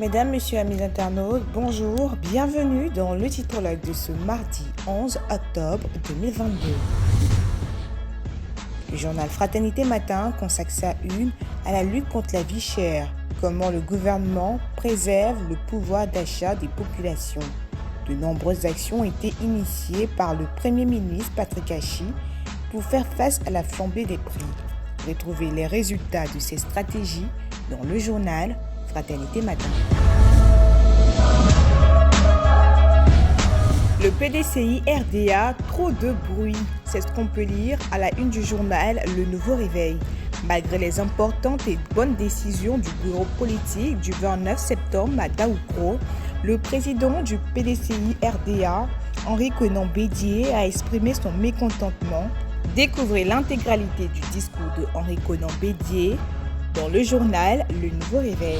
Mesdames, Messieurs, amis internautes, bonjour, bienvenue dans le titrologue de ce mardi 11 octobre 2022. Le journal Fraternité Matin consacre sa une à la lutte contre la vie chère, comment le gouvernement préserve le pouvoir d'achat des populations. De nombreuses actions ont été initiées par le Premier ministre Patrick Hachi pour faire face à la flambée des prix. Retrouvez les résultats de ces stratégies dans le journal Fraternité Matin. Le PDCI RDA, trop de bruit, c'est ce qu'on peut lire à la une du journal Le Nouveau Réveil. Malgré les importantes et bonnes décisions du bureau politique du 29 septembre à Daoukro, le président du PDCI RDA, Henri Konan Bédié, a exprimé son mécontentement. Découvrez l'intégralité du discours de Henri Konan Bédié dans le journal Le Nouveau Réveil.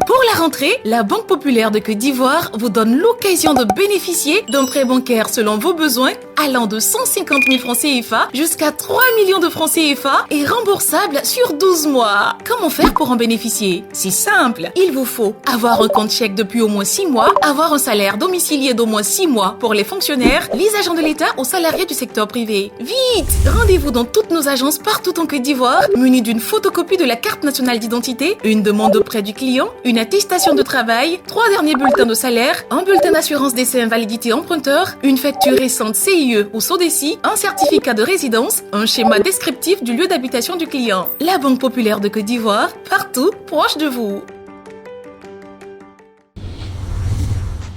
Pour la rentrée, la Banque Populaire de Côte d'Ivoire vous donne l'occasion de bénéficier d'un prêt bancaire selon vos besoins allant de 150 000 francs CFA jusqu'à 3 millions de francs CFA et remboursable sur 12 mois. Comment faire pour en bénéficier? C'est simple, il vous faut avoir un compte chèque depuis au moins 6 mois, avoir un salaire domicilié d'au moins 6 mois pour les fonctionnaires, les agents de l'État ou salariés du secteur privé. Vite! Rendez-vous dans toutes nos agences partout en Côte d'Ivoire, munis d'une photocopie de la carte nationale d'identité, une demande de prêt du client, une attestation de travail, 3 derniers bulletins de salaire, un bulletin d'assurance décès invalidité emprunteur, une facture récente CIE ou SODECI, un certificat de résidence, un schéma descriptif du lieu d'habitation du client. La Banque Populaire de Côte d'Ivoire, partout, proche de vous.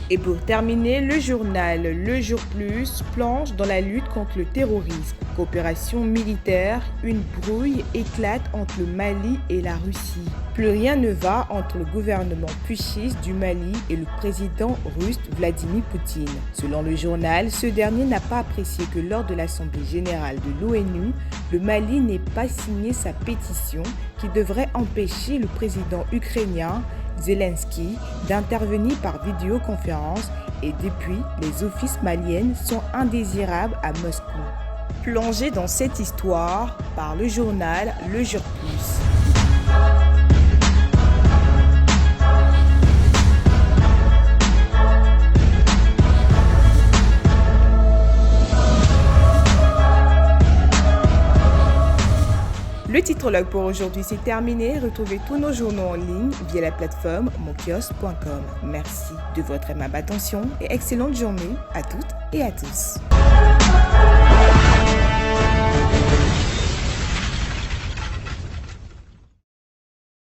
Et pour terminer, le journal Le Jour Plus plonge dans la lutte contre le terrorisme. Coopération militaire, une brouille éclate entre le Mali et la Russie. Plus rien ne va entre le gouvernement putschiste du Mali et le président russe Vladimir Poutine. Selon le journal, ce dernier n'a pas apprécié que lors de l'Assemblée générale de l'ONU, le Mali n'ait pas signé sa pétition qui devrait empêcher le président ukrainien Zelensky d'intervenir par vidéoconférence et depuis, les offices maliennes sont indésirables à Moscou. Plongé dans cette histoire par le journal Le Jour Plus. Le titrologue pour aujourd'hui c'est terminé. Retrouvez tous nos journaux en ligne via la plateforme monkios.com. Merci de votre aimable attention et excellente journée à toutes et à tous.